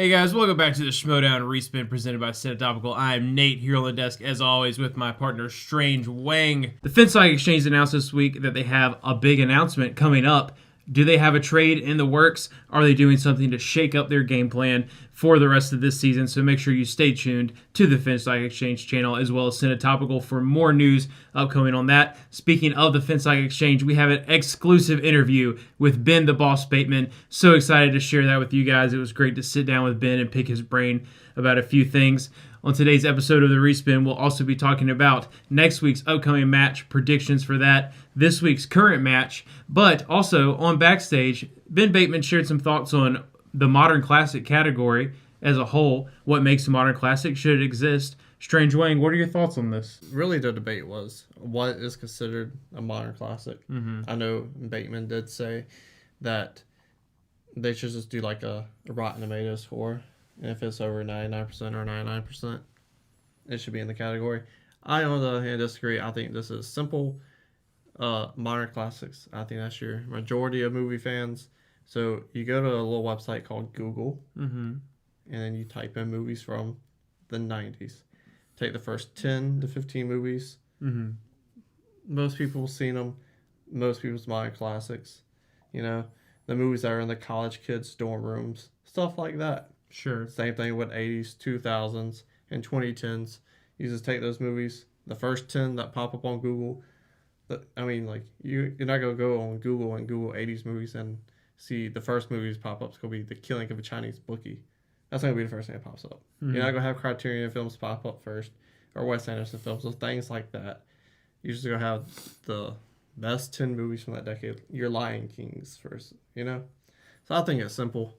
Hey guys, welcome back to the Schmoedown Respin presented by Topical. I'm Nate here on the desk as always with my partner Strange Wang. The FinStock Exchange announced this week that they have a big announcement coming up. Do they have a trade in the works? Are they doing something to shake up their game plan for the rest of this season? So make sure you stay tuned to the FinStock Exchange channel as well as Topical for more news upcoming on that. Speaking of the FinStock Exchange, we have an exclusive interview with Ben the Boss Batemen. So excited to share that with you guys. It was great to sit down with Ben and pick his brain about a few things. On today's episode of The Respin, we'll also be talking about next week's upcoming match, predictions for that, this week's current match, but also on Backstage, Ben Batemen shared some thoughts on the Modern Classic category as a whole. What makes a Modern Classic? Should it exist? Strange Wang, what are your thoughts on this? Really, the debate was, what is considered a Modern Classic? I know Bateman did say that they should just do like a Rotten Tomatoes score. And if it's over 99% or 99%, it should be in the category. I, on the other hand, disagree. I think this is simple modern classics. I think that's your majority of movie fans. So you go to a little website called Google, and then you type in movies from the 90s. Take the first 10 to 15 movies. Most people have seen them. Most people's modern classics. You know, the movies that are in the college kids' dorm rooms. Stuff like that. Sure. Same thing with 80s, 2000s, and 2010s. You just take those movies, the first 10 that pop up on Google. I mean, like, you're not going to go on Google and Google 80s movies and see the first movies pop up. It's going to be The Killing of a Chinese Bookie. That's going to be the first thing that pops up. You're not going to have Criterion films pop up first or Wes Anderson films. So things like that. You're just going to have the best 10 movies from that decade. Your Lion Kings first, you know? So I think it's simple.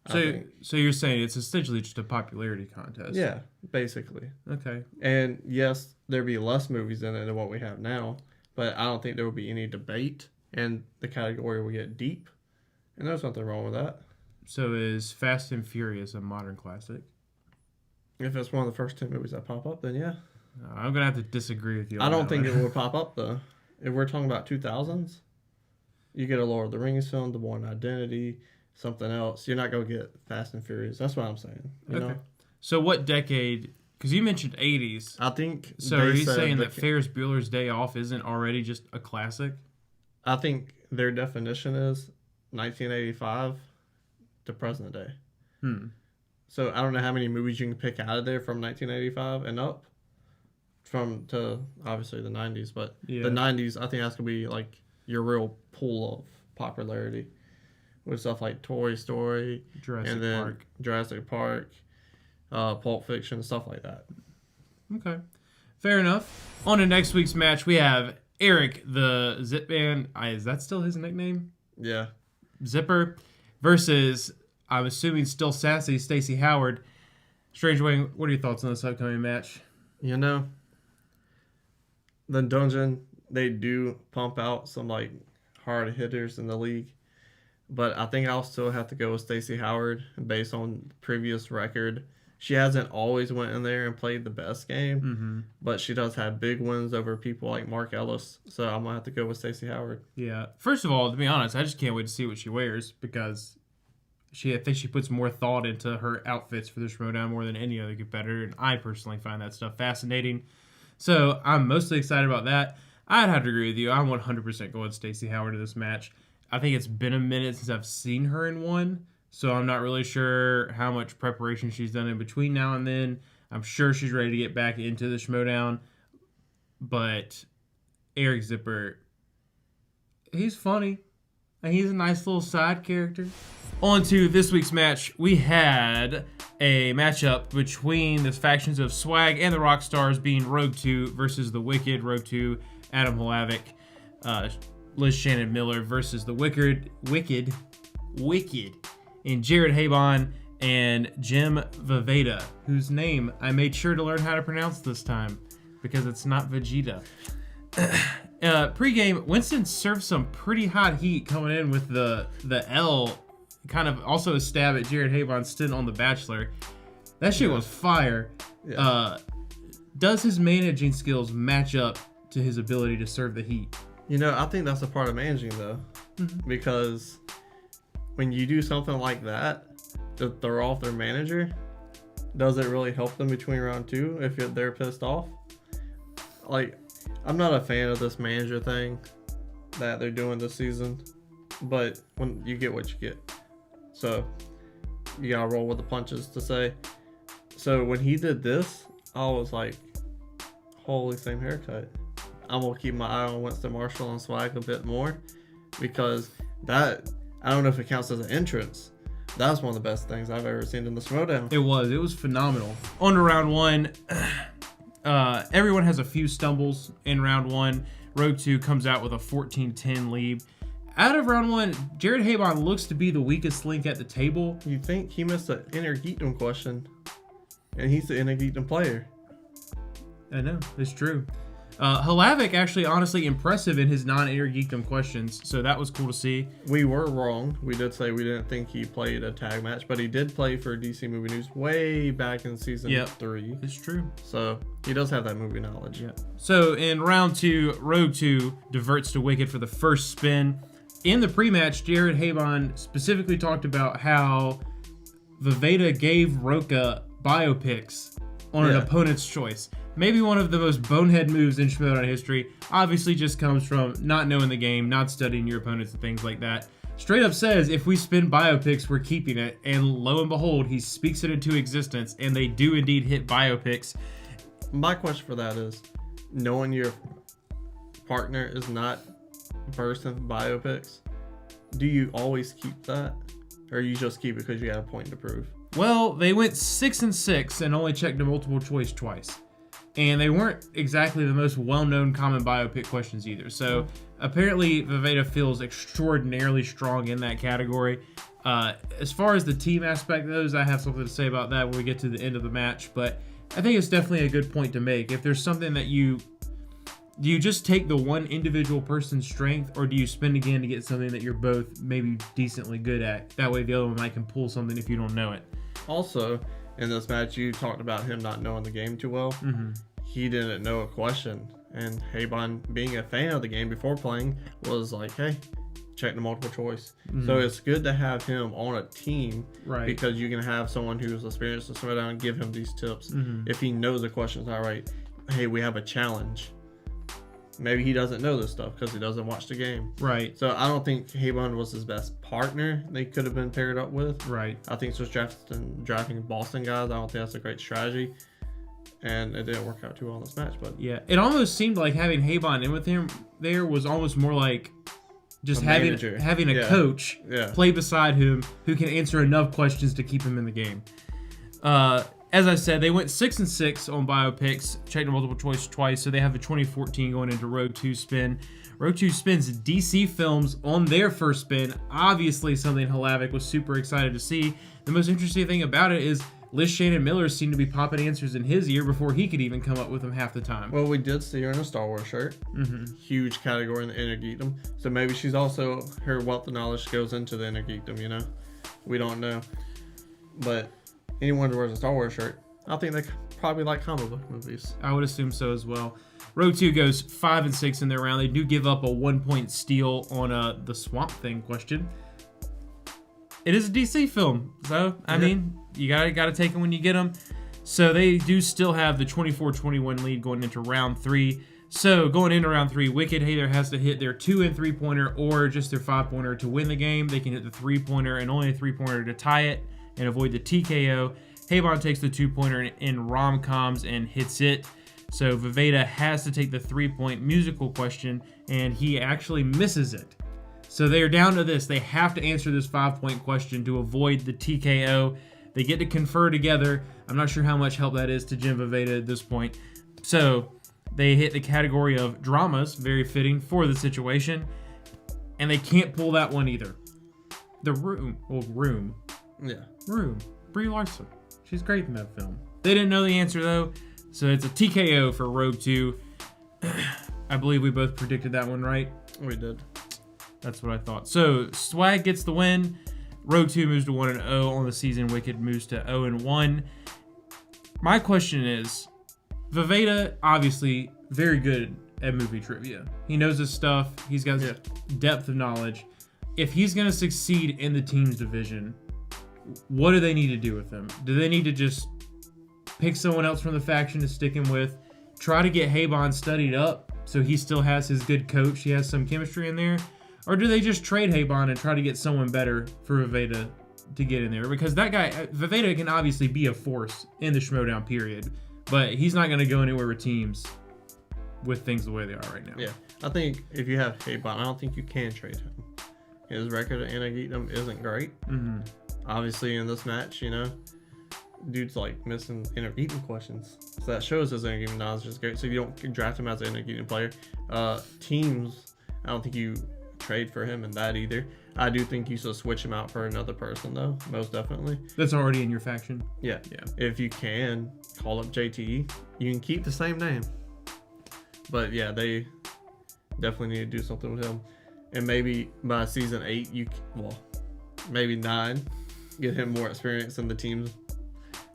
So you're saying it's essentially just a popularity contest? Yeah, basically. Okay. And yes, there'd be less movies in it than what we have now, but I don't think there would be any debate, and the category will get deep, and there's nothing wrong with that. So is Fast and Furious a modern classic? If it's one of the first 10 movies that pop up, then yeah. I'm going to have to disagree with you on I don't think one. it would pop up, though. If we're talking about 2000s, you get a Lord of the Rings film, The Bourne Identity, something else. You're not going to get Fast and Furious. That's what I'm saying. You know? So what decade? Because you mentioned 80s. I think. So are you saying that Ferris Bueller's Day Off isn't already just a classic? I think their definition is 1985 to present day. So I don't know how many movies you can pick out of there from 1985 and up. To obviously the 90s, but the 90s, I think that's going to be like your real pool of popularity. With stuff like Toy Story, Jurassic Park, Pulp Fiction, stuff like that. Okay. Fair enough. On to next week's match, we have Eric the Zip Man. Is that still his nickname? Yeah. Zipper versus, I'm assuming still sassy, Stacey Howard. Strange Wang, what are your thoughts on this upcoming match? You know, the Dungeon, they do pump out some like hard hitters in the league. But I think I'll still have to go with Stacey Howard based on previous record. She hasn't always went in there and played the best game, but she does have big wins over people like Mark Ellis. So I'm going to have to go with Stacey Howard. Yeah. First of all, to be honest, I just can't wait to see what she wears because I think she puts more thought into her outfits for the Schmoedown more than any other competitor, and I personally find that stuff fascinating. So I'm mostly excited about that. I'd have to agree with you. I'm 100% going Stacey Howard to this match. I think it's been a minute since I've seen her in one, so I'm not really sure how much preparation she's done in between now and then. I'm sure she's ready to get back into the Schmoedown, but Eric Zipper, he's funny, and he's a nice little side character. On to this week's match, we had a matchup between the factions of Swag and the Rockstars being Rogue 2 versus the Wicked. Rogue 2, Adam Hlavik, Liz Shannon Miller versus the Wicked, and Jared Habon and Jim Vaveda, whose name I made sure to learn how to pronounce this time because it's not Vegeta. Pre-game, Winston served some pretty hot heat coming in with the L, kind of also a stab at Jared Habon's stint on The Bachelor. That shit was fire. Yeah. Does his managing skills match up to his ability to serve the heat? You know, I think that's a part of managing, though, because when you do something like that, to throw off their manager, does it really help them between round 2 if they're pissed off? Like, I'm not a fan of this manager thing that they're doing this season, but when you get what you get, so you gotta roll with the punches to say. So when he did this, I was like, holy, same haircut. I'm gonna keep my eye on Winston Marshall and Swag a bit more, because that, I don't know if it counts as an entrance. That's one of the best things I've ever seen in the Schmoedown. It was phenomenal. On to round 1. Everyone has a few stumbles in round 1. Road 2 comes out with a 14-10 lead. Out of round 1, Jared Habon looks to be the weakest link at the table. You think he missed an inner geekdom question, and he's the inner geekdom player. I know, it's true. Hlavik actually honestly impressive in his non-inner geekdom questions, so that was cool to see. We were wrong. We did say we didn't think he played a tag match, but he did play for DC Movie News way back in season 3. It's true. So he does have that movie knowledge. Yeah. So in round 2, Road 2 diverts to Wicked for the first spin. In the pre-match, Jared Habon specifically talked about how Viveda gave Roca biopics on an opponent's choice. Maybe one of the most bonehead moves in Schmoedown history. Obviously just comes from not knowing the game, not studying your opponents and things like that. Straight up says, if we spin biopics, we're keeping it. And lo and behold, he speaks it into existence, and they do indeed hit biopics. My question for that is, knowing your partner is not versed in biopics, do you always keep that? Or you just keep it because you got a point to prove? Well, they went 6-6 and only checked a multiple choice twice. And they weren't exactly the most well-known common biopic questions either. So apparently Viveda feels extraordinarily strong in that category. As far as the team aspect goes, I have something to say about that when we get to the end of the match. But I think it's definitely a good point to make. If there's something that do you just take the one individual person's strength, or do you spin again to get something that you're both maybe decently good at? That way the other one might can pull something if you don't know it. Also, in this match, you talked about him not knowing the game too well. Mm-hmm. He didn't know a question. And Habon, being a fan of the game before playing, was like, hey, check the multiple choice. Mm-hmm. So it's good to have him on a team, right? Because you can have someone who's experienced in Schmoedown and give him these tips. Mm-hmm. If he knows the question's not right, hey, we have a challenge. Maybe he doesn't know this stuff because he doesn't watch the game. Right. So I don't think Habon was his best partner they could have been paired up with. Right. I think it's just drafting Boston guys. I don't think that's a great strategy. And it didn't work out too well in this match. But yeah, it almost seemed like having Habon in with him there was almost more like just having a coach play beside him who can answer enough questions to keep him in the game. As I said, they went 6-6 on biopics, checked the multiple choice twice, so they have the 2014 going into Road 2 spin. Road 2 spins DC films on their first spin. Obviously something Hlavik was super excited to see. The most interesting thing about it is Liz Shannon Miller seemed to be popping answers in his ear before he could even come up with them half the time. Well, we did see her in a Star Wars shirt. Mm-hmm. Huge category in the inner geekdom. So maybe she's also, her wealth of knowledge goes into the inner geekdom, you know? We don't know. But anyone who wears a Star Wars shirt, I think they probably like comic book movies. I would assume so as well. Road 2 goes 5-6 in their round. They do give up a 1-point steal on the Swamp Thing question. It is a DC film, so I mean, you gotta take them when you get them. So they do still have the 24-21 lead going into round 3. So going into round 3, Wicked either has to hit their 2 and 3-pointer or just their 5-pointer to win the game. They can hit the 3-pointer and only a 3-pointer to tie it and avoid the TKO. Habon takes the 2-pointer in rom-coms and hits it. So Viveda has to take the 3-point musical question, and he actually misses it. So they are down to this. They have to answer this 5-point question to avoid the TKO. They get to confer together. I'm not sure how much help that is to Jim Viveda at this point. So they hit the category of dramas, very fitting for the situation, and they can't pull that one either. The Room. Yeah. Room. Brie Larson. She's great in that film. They didn't know the answer, though, so it's a TKO for Rogue 2. I believe we both predicted that one right. We did. That's what I thought. So Swag gets the win. Rogue 2 moves to 1-0 on the season. Wicked moves to 0-1. My question is, Viveda, obviously very good at movie trivia. He knows his stuff. He's got depth of knowledge. If he's going to succeed in the teams division, What do they need to do with him? Do they need to just pick someone else from the faction to stick him with? Try to get Habon studied up so he still has his good coach. He has some chemistry in there. Or do they just trade Habon and try to get someone better for Viveda to get in there? Because that guy, Viveda can obviously be a force in the Schmoedown period, but he's not going to go anywhere with teams with things the way they are right now. Yeah, I think if you have Habon, I don't think you can trade him. His record at Anagietum isn't great. Mm-hmm. Obviously, in this match, dude's like missing Anagietum questions. So that shows his Anagietum knowledge is great. So you don't draft him as an Anagietum player. Teams, I don't think you trade for him in that either. I do think you should switch him out for another person, though, most definitely. That's already in your faction? Yeah. If you can, call up JTE. You can keep the same name. But yeah, they definitely need to do something with him. And maybe by season 8, maybe 9, get him more experience in the team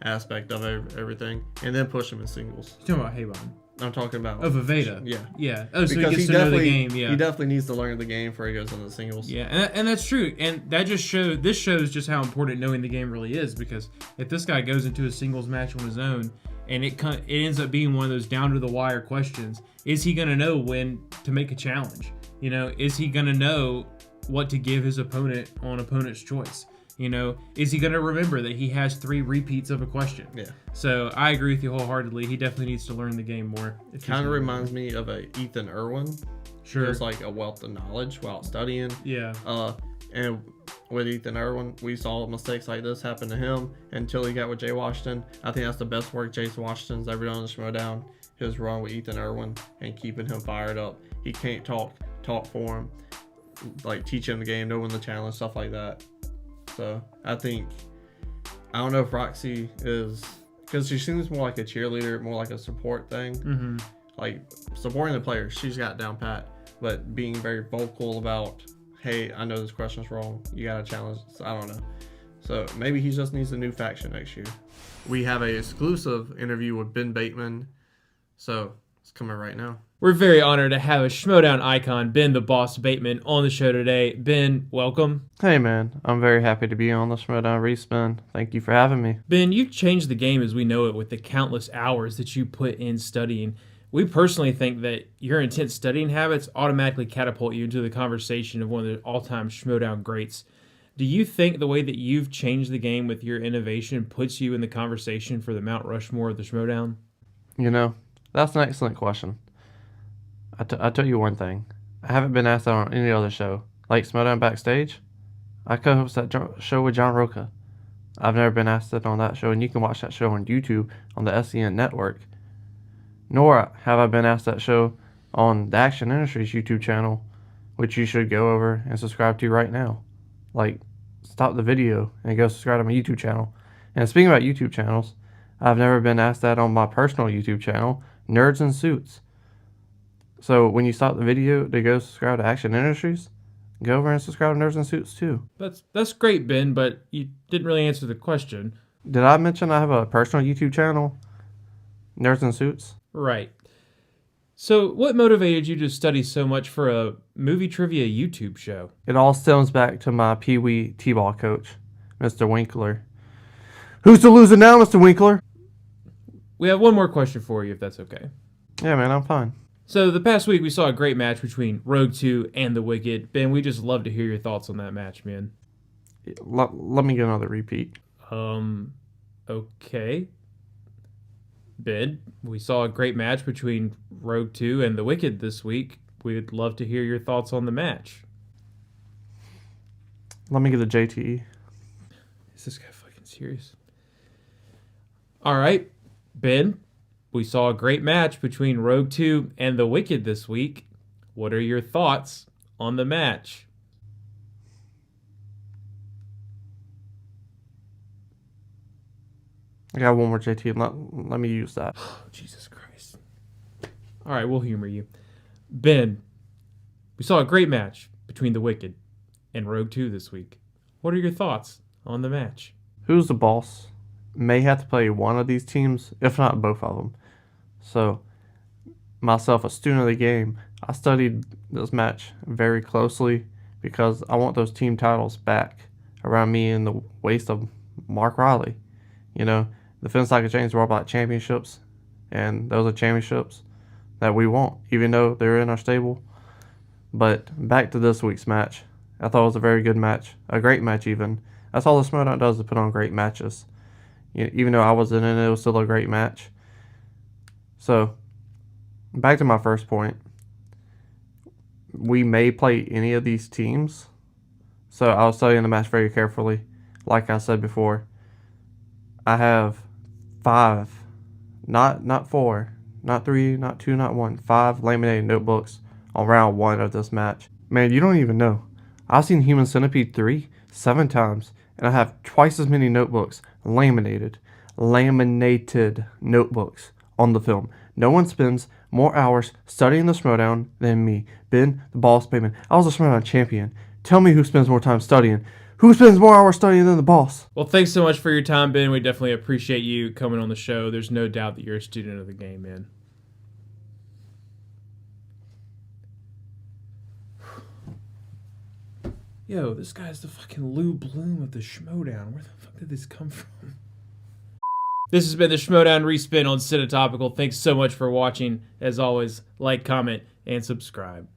aspect of everything, and then push him in singles. You're talking about Habon. I'm talking about Viveda. Yeah. Oh, so he gets to know the game. Yeah. He definitely needs to learn the game before he goes into the singles. Yeah, and that's true. And that just shows just how important knowing the game really is, because if this guy goes into a singles match on his own and it ends up being one of those down to the wire questions, is he going to know when to make a challenge? Is he going to know what to give his opponent on opponent's choice? Is he going to remember that he has 3 repeats of a question? Yeah. So I agree with you wholeheartedly. He definitely needs to learn the game more. It kind of reminds me of a Ethan Irwin. Sure. Just like a wealth of knowledge while studying. Yeah. And with Ethan Irwin, we saw mistakes like this happen to him until he got with Jay Washington. I think that's the best work Jay Washington's ever done in the Schmoedown. His run with Ethan Irwin and keeping him fired up. He can't talk for him, like teach him the game, know when the challenge, stuff like that. So I don't know if Roxy is, because she seems more like a cheerleader, more like a support thing. Mm-hmm. Like supporting the players, she's got down pat, but being very vocal about, hey, I know this question's wrong, you got to challenge. So I don't know. So maybe he just needs a new faction next year. We have an exclusive interview with Ben Batemen. So it's coming right now. We're very honored to have a Schmoedown icon, Ben the Boss Batemen, on the show today. Ben, welcome. Hey man, I'm very happy to be on the Schmoedown Respin. Thank you for having me. Ben, you've changed the game as we know it with the countless hours that you put in studying. We personally think that your intense studying habits automatically catapult you into the conversation of one of the all-time Schmoedown greats. Do you think the way that you've changed the game with your innovation puts you in the conversation for the Mount Rushmore of the Schmoedown? That's an excellent question. I'll tell you one thing. I haven't been asked that on any other show. Like Schmoedown Backstage, I co-host that show with John Roca. I've never been asked that on that show, and you can watch that show on YouTube on the SEN network. Nor have I been asked that show on the Action Industries YouTube channel, which you should go over and subscribe to right now. Like, stop the video and go subscribe to my YouTube channel. And speaking about YouTube channels, I've never been asked that on my personal YouTube channel, Nerds in Suits. So when you stop the video to go subscribe to Action Industries, go over and subscribe to Nerds in Suits too. That's great, Ben, but you didn't really answer the question. Did I mention I have a personal YouTube channel, Nerds in Suits? Right. So what motivated you to study so much for a movie trivia YouTube show? It all stems back to my Pee Wee T-ball coach, Mr. Winkler. Who's the loser now, Mr. Winkler? We have one more question for you, if that's okay. Yeah, man, I'm fine. So the past week we saw a great match between Rogue 2 and The Wicked. Ben, we just love to hear your thoughts on that match, man. Let me get another repeat. Okay. Ben, we saw a great match between Rogue 2 and The Wicked this week. We'd love to hear your thoughts on the match. Let me get a JTE. Is this guy fucking serious? All right, Ben, we saw a great match between Rogue 2 and The Wicked this week. What are your thoughts on the match? I got one more JT. Let me use that. Jesus Christ. All right, we'll humor you. Ben, we saw a great match between The Wicked and Rogue 2 this week. What are your thoughts on the match? Who's the boss may have to play one of these teams, if not both of them. So, myself, a student of the game, I studied this match very closely because I want those team titles back around me in the waist of Mark Riley. You know, the Finn Stock Exchange were all about championships, and those are championships that we want, even though they're in our stable. But back to this week's match. I thought it was a very good match, a great match even. That's all the Schmoedown does, is put on great matches. Even though I wasn't in it, it was still a great match. So, back to my first point. We may play any of these teams, so I was studying the match very carefully. Like I said before, I have 5, not 4, not 3, not 2, not 1, 5 laminated notebooks on round 1 of this match. Man, you don't even know. I've seen Human Centipede 3 7 times, and I have twice as many notebooks, laminated notebooks on the film. No one spends more hours studying the Schmoedown than me, Ben the Boss Batemen. I was a Schmoedown champion. Tell me who spends more time studying. Who spends more hours studying than the boss? Well, thanks so much for your time, Ben. We definitely appreciate you coming on the show. There's no doubt that you're a student of the game, man. Yo, this guy's the fucking Lou Bloom of the Schmoedown. Where the fuck did this come from? This has been the Schmoedown Respin on Cinetopical. Thanks so much for watching. As always, like, comment, and subscribe.